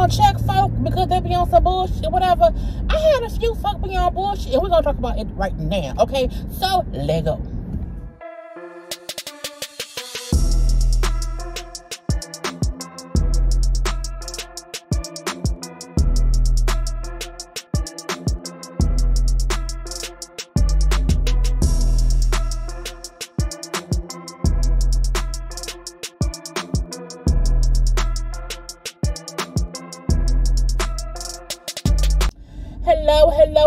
gonna check folk because they be on some bullshit or whatever. I had a few folk be on bullshit, and we're gonna talk about it right now, okay? So, let go.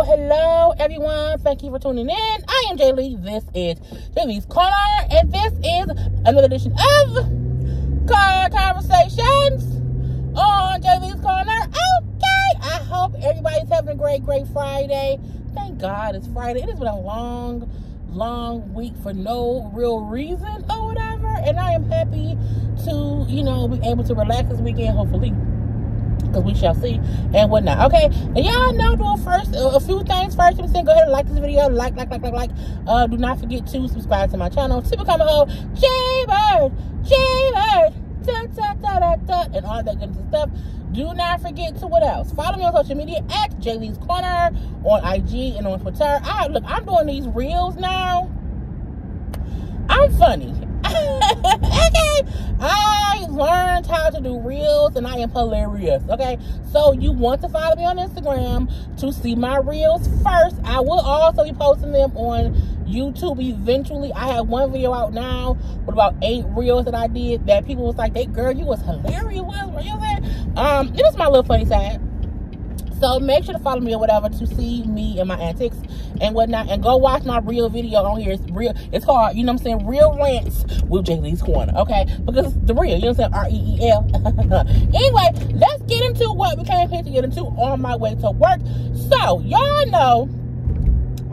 Hello, everyone. Thank you for tuning in. I am Jaylee. This is JayLeesCorner, and this is another edition of Car Conversations on JayLeesCorner. Okay, I hope everybody's having a great Friday. Thank God it's Friday. It has been a long week for no real reason or whatever, and I am happy to, be able to relax this weekend, hopefully. Because we shall see and whatnot. Okay, and y'all know doing a few things first. I'm saying go ahead and like this video, like. Do not forget to subscribe to my channel to become a whole JayBirds, and all that good stuff. Do not forget to what else? Follow me on social media at JayLeesCorner on IG and on Twitter. I'm doing these reels now. I'm funny. Okay, I learned how to do reels and I am hilarious. Okay, so you want to follow me on Instagram to see my reels first. I will also be posting them on YouTube eventually. I have one video out now with about 8 reels that I did that people was like, girl, you was hilarious. What you saying? It was my little funny side. So make sure to follow me or whatever to see me and my antics and whatnot. And go watch my real video on here. It's called, Real Rants with JayLeesCorner. Okay? Because it's the real, R-E-E-L. Anyway, let's get into what we came here to get into on my way to work. So, y'all know,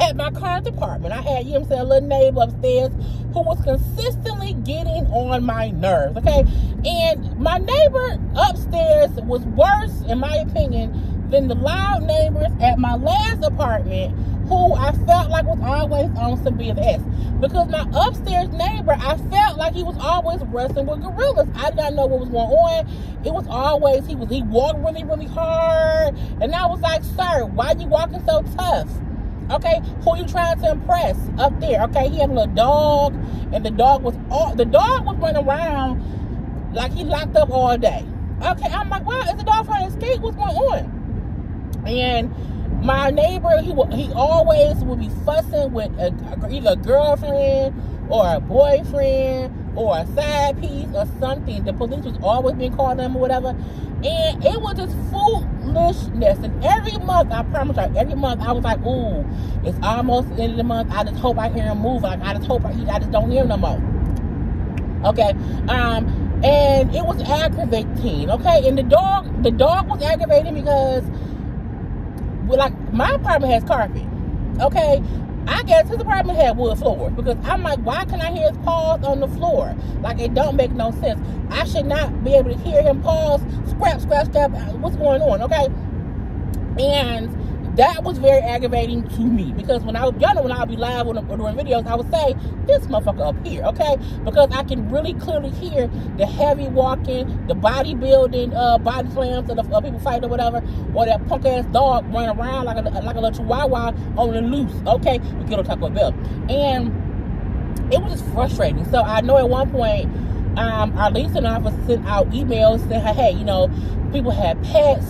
at my current apartment, I had, a little neighbor upstairs who was consistently getting on my nerves. Okay? And my neighbor upstairs was worse, in my opinion, than the loud neighbors at my last apartment, who I felt like was always on some BS. Because my upstairs neighbor, I felt like he was always wrestling with gorillas. I did not know what was going on. It was always, he walked really hard. And I was like, sir, why you walking so tough? Okay, who you trying to impress up there? Okay, he had a little dog, and the dog was running around like he locked up all day. Okay, I'm like, wow, is the dog trying to escape? What's going on? And my neighbor, he always would be fussing with either a girlfriend or a boyfriend or a side piece or something. The police was always being called him or whatever. And it was just foolishness. And every month, I promise you, I was like, ooh, it's almost the end of the month. I just hope I hear him move. Like, I just don't hear him no more. Okay. And it was aggravating. Okay. And the dog was aggravating because, like, my apartment has carpet. Okay, I guess his apartment had wood floors, because I'm like, why can I hear his paws on the floor? Like, it don't make no sense. I should not be able to hear him paws scrap. What's going on? Okay, and that was very aggravating to me, because when I'll be live or doing videos, I would say, this motherfucker up here, okay? Because I can really clearly hear the heavy walking, the bodybuilding, body slams of people fighting or whatever, or that punk ass dog running around like a little chihuahua on the loose, okay? We get on Taco Bell. And it was just frustrating. So I know at one point, our leasing office sent out emails saying, hey, people had pets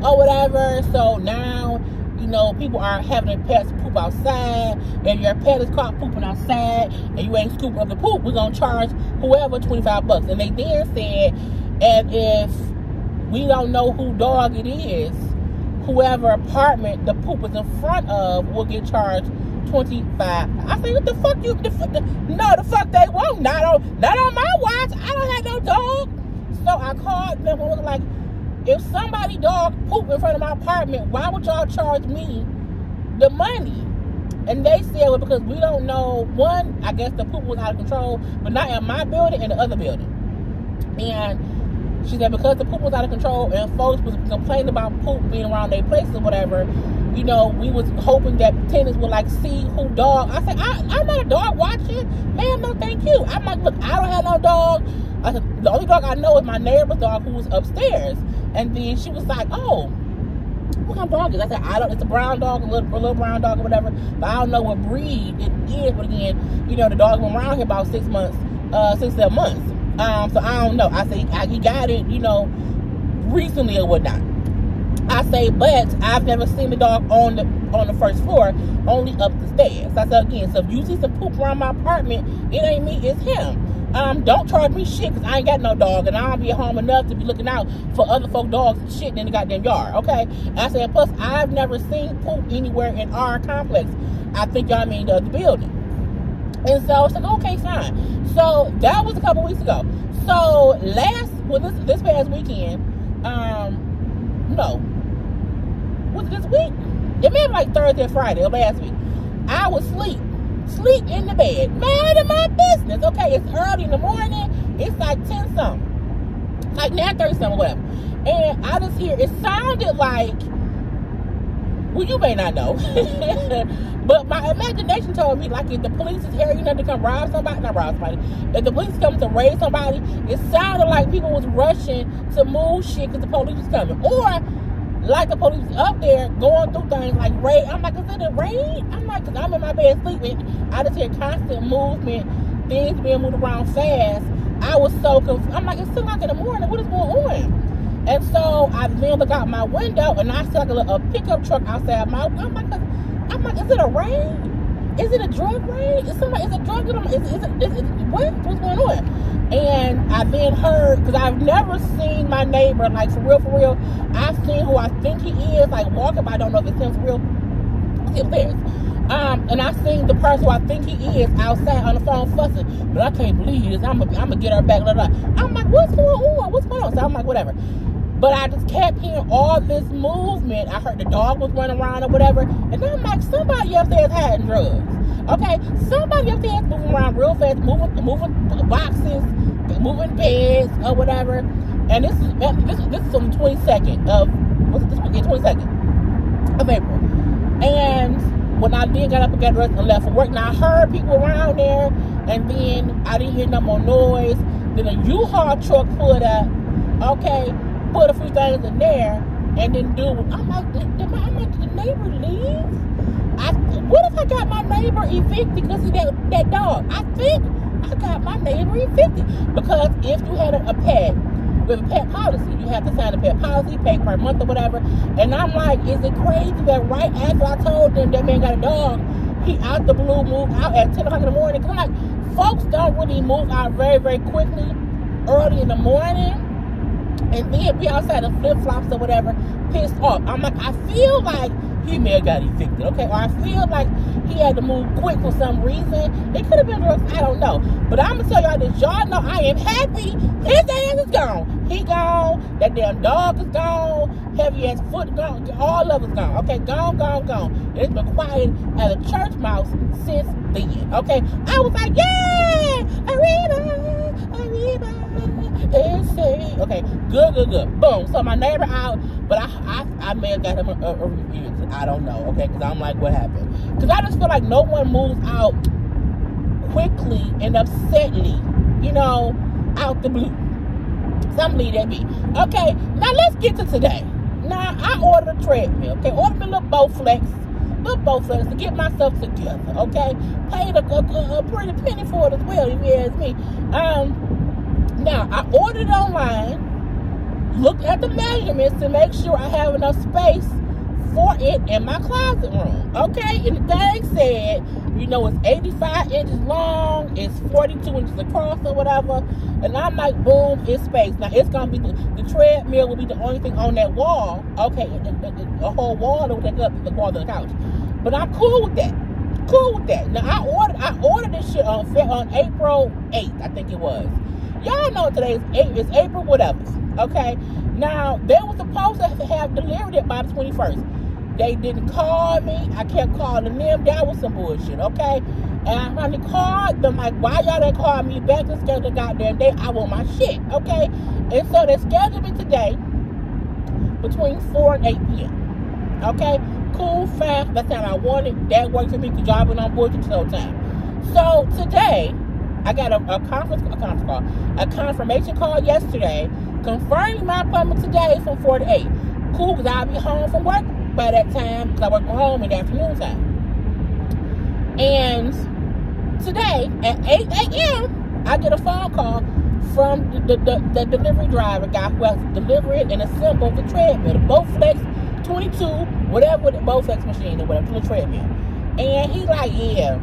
or whatever, so now, people are having their pets poop outside. If your pet is caught pooping outside and you ain't scooping up the poop, we're going to charge whoever $25. And they then said, and if we don't know who dog it is, whoever apartment the poop is in front of will get charged $25. I say, what the fuck no, the fuck they won't. Not on my watch. I don't have no dog. So I called them and was like, if somebody dog poop in front of my apartment, why would y'all charge me the money? And they said, well, because we don't know. One, I guess the poop was out of control, but not in my building, in the other building. And she said, because the poop was out of control and folks was complaining about poop being around their places or whatever, we was hoping that tenants would like see who dog. I said, I'm not a dog watcher. Ma'am, no thank you. I'm like, look, I don't have no dog. I said, the only dog I know is my neighbor's dog who was upstairs. And then she was like, oh, what kind of dog is it? I said, I don't, it's a brown dog, a little brown dog or whatever, but I don't know what breed it is. But again, you know, the dog been around here about 6 months, 6-7 months. So I don't know. I say, he got it, you know, recently or whatnot. I say, but I've never seen the dog on the first floor, only up the stairs. So I said again, so if you see some poop around my apartment, it ain't me, it's him. Don't charge me shit, because I ain't got no dog, and I don't be at home enough to be looking out for other folk dogs and shit in the goddamn yard, okay? And I said, plus, I've never seen poop anywhere in our complex. I think y'all mean the building. And so it's like, okay, fine. So that was a couple weeks ago. So this past weekend, no. Was it this week? It may have been like Thursday or Friday or last week. I was sleep in the bed. Mind of my business. Okay, it's early in the morning. It's like 10 something. Like 9:30 something, whatever. And I just hear, it sounded like, well, you may not know. But my imagination told me, like, if the police is here, you know, to come rob somebody, not rob somebody. If the police come to raid somebody, it sounded like people was rushing to move shit because the police was coming. Or like the police up there going through things like raid. I'm like, is it a raid? I'm like, because I'm in my bed sleeping. I just hear constant movement, things being moved around fast. I was so confused. I'm like, it's 10 o'clock in the morning. What is going on? And so I then look out my window and I see like a pickup truck outside my. I'm like, is it a raid? Is it a drug raid? Is it drug? What's going on? And I then heard, because I've never seen my neighbor, like, for real. I've seen who I think he is, like, walking, but I don't know if it's him for real. It's upstairs. And I seen the person who I think he is outside on the phone fussing, but I can't believe this. I'm gonna get her back. Blah, blah. I'm like, what's going on? So I'm like, whatever. But I just kept hearing all this movement. I heard the dog was running around or whatever. And I'm like, somebody upstairs hiding drugs. Okay? Somebody upstairs moving around real fast, moving boxes, moving beds or whatever. And this is on the 22nd of, what's it this week? 22nd of April. And when I then got up and got dressed and left for work, now I heard people around there. And then I didn't hear no more noise. Then a U-Haul truck pulled up. Okay? Put a few things in there, and then I'm like, did the neighbor leave? What if I got my neighbor evicted because of that dog? I think I got my neighbor evicted. Because if you had a pet, with a pet policy, you have to sign a pet policy, pay per month or whatever. And I'm like, is it crazy that right after I told them that man got a dog, he out the blue moved out at 10 o'clock in the morning? Because I'm like, folks don't really move out very, very quickly early in the morning. And then be outside in flip-flops or whatever, pissed off. I'm like, I feel like he may have got evicted, okay? Or I feel like he had to move quick for some reason. It could have been drugs, I don't know. But I'm going to tell y'all this. Y'all know I am happy. His ass is gone. He gone. That damn dog is gone. Heavy ass foot gone. All of it's gone. Okay, gone. And it's been quiet as a church mouse since then, okay? I was like, yeah! Arriba! Okay, good. Boom. So my neighbor out, but I may have got him a review. I don't know, okay? Because I'm like, what happened? Because I just feel like no one moves out quickly and upsetly, you know, out the blue. Some leave that be. Okay, now let's get to today. Now, I ordered a treadmill, okay? Ordered me a little Bowflex to get myself together, okay? Paid a pretty penny for it as well, if you ask me. Now, I ordered it online, looked at the measurements to make sure I have enough space for it in my closet room, okay? And the thing said, you know, it's 85 inches long, it's 42 inches across or whatever, and I'm like, boom, it's space. Now, it's going to be, the treadmill will be the only thing on that wall, okay? The whole wall will take up the wall of the couch. But I'm cool with that. Now, I ordered this shit on April 8th, I think it was. Y'all know today is April whatever, okay? Now, they were supposed to have delivered it by the 21st. They didn't call me. I kept calling them. That was some bullshit, okay? And I finally called them, like, why y'all didn't call me back to schedule the goddamn day? I want my shit, okay? And so they scheduled me today between 4 and 8 p.m., okay? Cool, fast. That's how I wanted. That works for me because y'all been on bullshit this whole time. So today, I got a confirmation call yesterday confirming my appointment today from 4 to 8. Cool, because I'll be home from work by that time, because I work from home in the afternoon time. And today at 8 a.m., I get a phone call from the delivery driver guy who has delivered and assembled the treadmill, the Bowflex 22, whatever, the Bowflex machine or whatever, the treadmill. And he's like, yeah,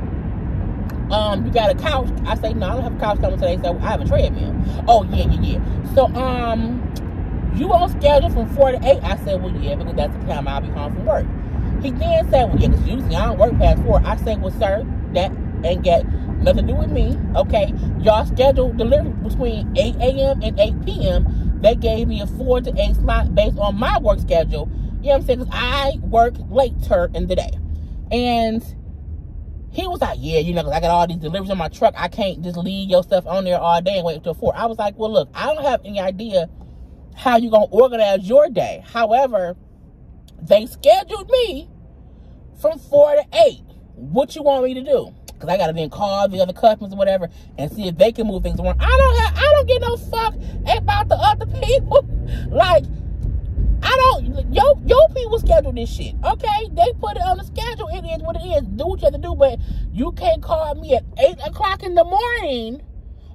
you got a couch? I say, no, I don't have a couch coming today, so I have a treadmill. Oh, yeah. So, you on schedule from 4 to 8? I said, well, yeah, because that's the time I'll be home from work. He then said, well, yeah, because usually I don't work past 4. I said, well, sir, that ain't got nothing to do with me, okay? Y'all scheduled delivery between 8 a.m. and 8 p.m. They gave me a 4 to 8 slot based on my work schedule. You know what I'm saying? Because I work later in the day. And he was like, yeah, you know, because I got all these deliveries on my truck. I can't just leave your stuff on there all day and wait until 4. I was like, well, look, I don't have any idea how you're going to organize your day. However, they scheduled me from 4 to 8. What you want me to do? Because I got to then call the other customers or whatever and see if they can move things around. I don't give no fuck about the other people. Like, your people schedule this shit, okay? They put it on the schedule. It is what it is. Do what you have to do, but you can't call me at 8 o'clock in the morning,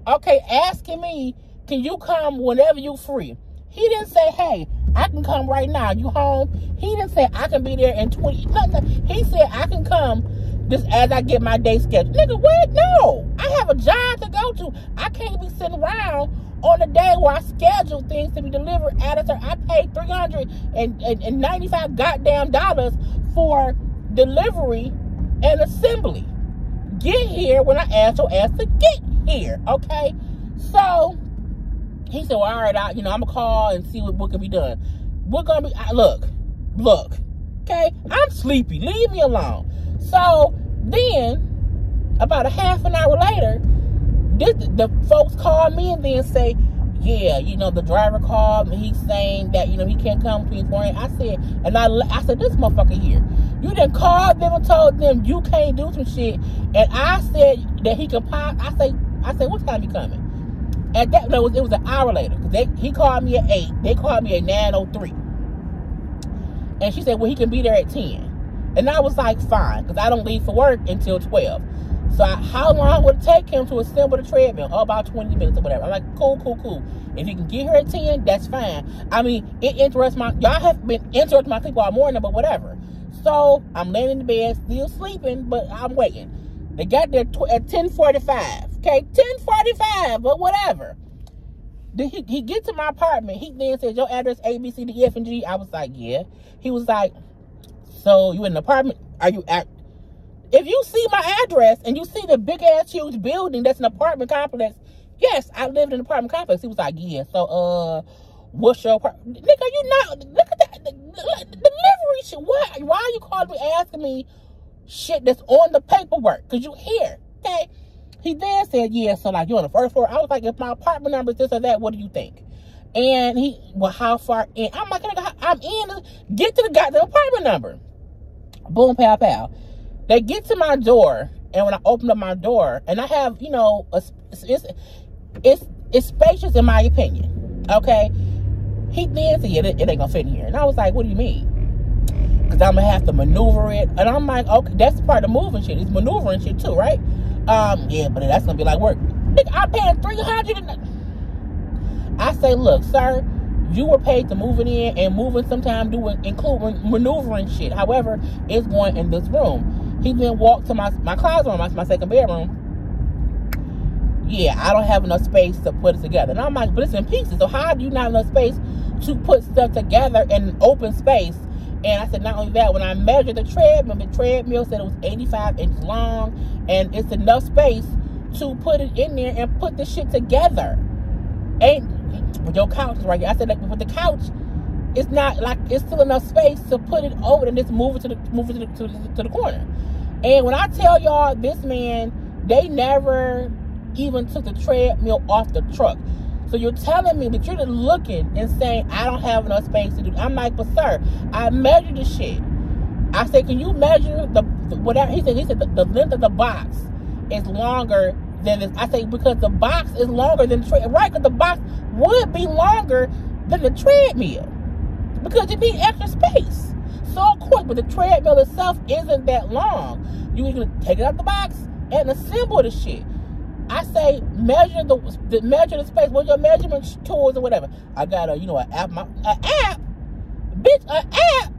okay, asking me, can you come whenever you free? He didn't say, hey, I can come right now. You home? He didn't say I can be there in 20. Nothing. He said I can come just as I get my day scheduled. Nigga, what? No. I have a job to go to. I can't be sitting around on the day where I schedule things to be delivered at a time. I paid $395 goddamn dollars for delivery and assembly. Get here when I ask your ass to get here, okay? So he said, well, all right, I'm going to call and see what can be done. We're going to be, look, okay? I'm sleepy. Leave me alone. So then, about a half an hour later, the folks called me and then say, yeah, the driver called me. He's saying that, he can't come between 4 and 8. I said, this motherfucker here, you done called them and told them you can't do some shit. And I said that he can pop. I said, what time he coming? At that, it was an hour later. Because he called me at 8. They called me at 9:03. And she said, well, he can be there at 10. And I was like, fine, because I don't leave for work until 12. So how long would it take him to assemble the treadmill? Oh, about 20 minutes or whatever. I'm like, cool. If he can get here at 10, that's fine. I mean, it interests y'all have been interesting my people all morning, but whatever. So I'm laying in the bed, still sleeping, but I'm waiting. They got there at 10:45. Okay, 10:45, but whatever. Then he gets to my apartment. He then says, your address A, B, C, D, E, F, and G. I was like, yeah. He was like, so you in an apartment? Are you at? If you see my address and you see the big ass huge building that's an apartment complex, yes, I live in an apartment complex. He was like, yeah. So what's your apartment? Nigga, you not look at that delivery shit. Why are you calling me asking me shit that's on the paperwork? Cause you here, okay? He then said, yeah. So like you on the first floor? I was like, if my apartment number is this or that, what do you think? And well, how far in? I'm like, I'm in. Get to the goddamn apartment number. Boom, pow. They get to my door, and when I open up my door, and I have, it's spacious in my opinion, okay? He then said, yeah, it ain't gonna fit in here. And I was like, what do you mean? Because I'm gonna have to maneuver it. And I'm like, okay, that's part of moving shit. It's maneuvering shit too, right? Yeah, but that's gonna be like work. Nigga, I'm paying $300. I say, look, sir, you were paid to move it in, and moving sometimes including maneuvering shit. However, it's going in this room. He then walked to my closet room, my second bedroom. Yeah, I don't have enough space to put it together. And I'm like, but it's in pieces. So how do you not have enough space to put stuff together in an open space? And I said, not only that, when I measured the treadmill said it was 85 inches long, and it's enough space to put it in there and put the shit together. With your couch is right here. I said, like, with the couch, it's not like it's still enough space to put it over and just move it to the corner. And when I tell y'all, this man, they never even took the treadmill off the truck. So you're telling me that you're just looking and saying, I don't have enough space to do. I'm like, but sir, I measured the shit. I said, can you measure the whatever? He said the length of the box is longer than this. I say because the box is longer than the treadmill. Right, because the box would be longer than the treadmill. Because you need extra space. So, of course, but the treadmill itself isn't that long. You can take it out the box and assemble the shit. I say measure the space with your measurement tools or whatever. I got an app. Bitch, an app.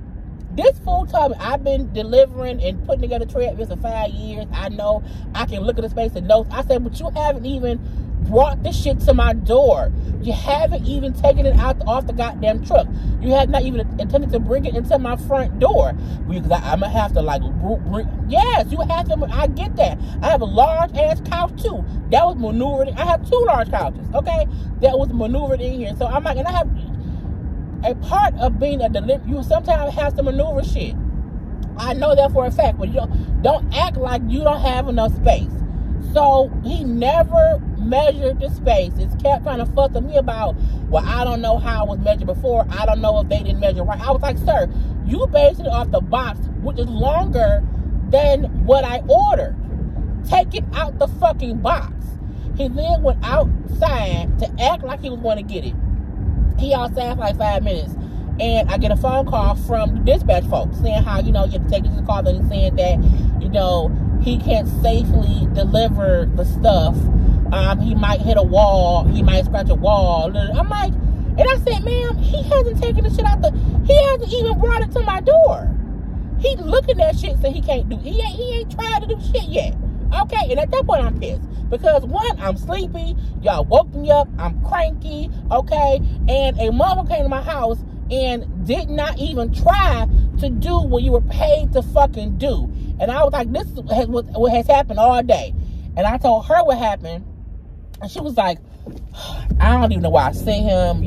This full time I've been delivering and putting together treadmills for 5 years. I know I can look at the space and know. I said, but you haven't even brought the shit to my door. You haven't even taken it off the goddamn truck. You have not even intended to bring it into my front door. Because I'm gonna have to yes, you have to. I get that. I have a large ass couch too. That was maneuvered. I have 2 large couches. Okay, that was maneuvered in here. So I'm like, and I have a part of being a delivery. You sometimes have to maneuver shit. I know that for a fact. But you don't act like you don't have enough space. So he never measured the space. It's kept trying to fuss with me about, well, I don't know how it was measured before. I don't know if they didn't measure right. I was like, sir, you based it off the box, which is longer than what I ordered. Take it out the fucking box. He then went outside to act like he was going to get it. He outside for like 5 minutes. And I get a phone call from the dispatch folks saying how, you have to take this to call. And he's saying that, he can't safely deliver the stuff. He might hit a wall. He might scratch a wall. I'm like, and I said, ma'am, he hasn't taken the shit out he hasn't even brought it to my door. He's looking at shit saying he can't do. He ain't tried to do shit yet. Okay, and at that point I'm pissed. Because one, I'm sleepy. Y'all woke me up. I'm cranky. Okay, and a mother came to my house and did not even try to do what you were paid to fucking do. And I was like, this is what has happened all day. And I told her what happened. And she was like, I don't even know why I sent him.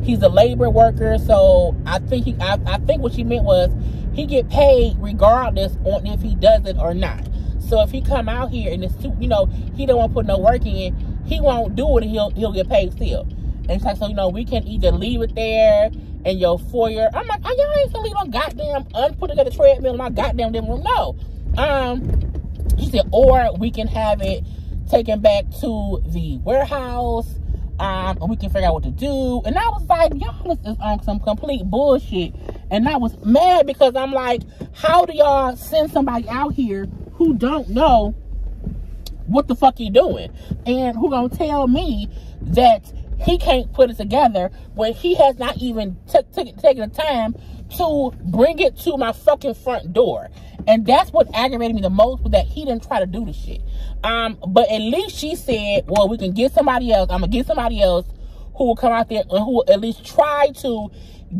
He's a labor worker. So I think I think what she meant was he get paid regardless on if he does it or not. So if he come out here and it's too, he don't want to put no work in, he won't do it and he'll get paid still. And it's like, so, we can either leave it there in your foyer. I'm like, y'all ain't gonna leave on goddamn unput together treadmill in my goddamn living room. No. She said, or we can have it taken back to the warehouse. And we can figure out what to do. And I was like, y'all, this is on some complete bullshit. And I was mad because I'm like, how do y'all send somebody out here who don't know what the fuck you doing? And who gonna tell me that he can't put it together when he has not even taken the time to bring it to my fucking front door? And that's what aggravated me the most, was that he didn't try to do the shit. But at least she said, well, we can get somebody else. I'm gonna get somebody else who will come out there and who will at least try to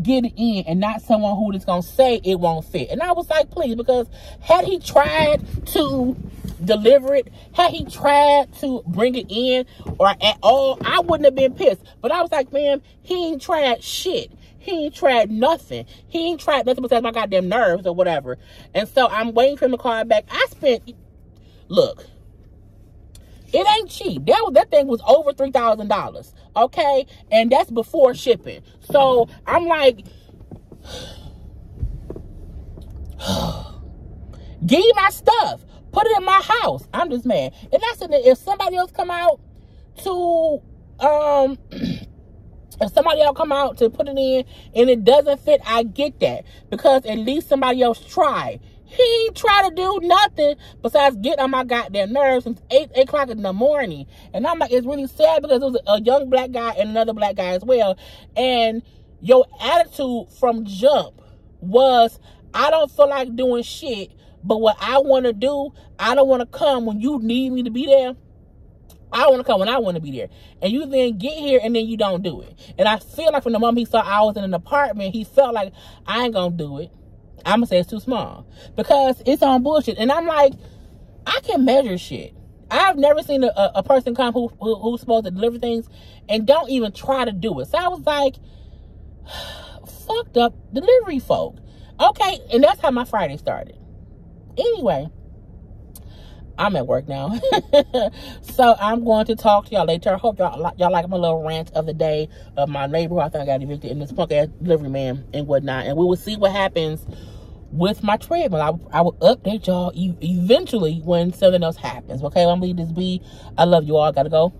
get it in, and not someone who just gonna say it won't fit. And I was like, please, because had he tried to deliver it, had he tried to bring it in or at all, I wouldn't have been pissed. But I was like, man, he ain't tried shit. He ain't tried nothing. He ain't tried nothing besides my goddamn nerves or whatever. And so I'm waiting for him to call back. Look, it ain't cheap. That thing was over $3,000. Okay? And that's before shipping. So I'm like, give me my stuff. Put it in my house. I'm just mad. And that's it. If somebody else come out to put it in and it doesn't fit, I get that. Because at least somebody else tried. He ain't try to do nothing besides get on my goddamn nerves since 8 o'clock in the morning. And I'm like, it's really sad because it was a young black guy and another black guy as well. And your attitude from jump was, I don't feel like doing shit, but what I want to do, I don't want to come when you need me to be there. I want to come when I want to be there. And you then get here and then you don't do it. And I feel like from the moment he saw I was in an apartment, he felt like, I ain't going to do it. I'm going to say it's too small. Because it's on bullshit. And I'm like, I can measure shit. I've never seen a person come who's supposed to deliver things and don't even try to do it. So I was like, fucked up delivery folk. Okay, and that's how my Friday started. Anyway, I'm at work now. So I'm going to talk to y'all later. I hope y'all like my little rant of the day of my neighbor who I think I got evicted and this punk ass delivery man and whatnot. And we will see what happens with my treadmill. I will update y'all eventually when something else happens. Okay, I'm gonna leave this be. I love you all. Gotta go.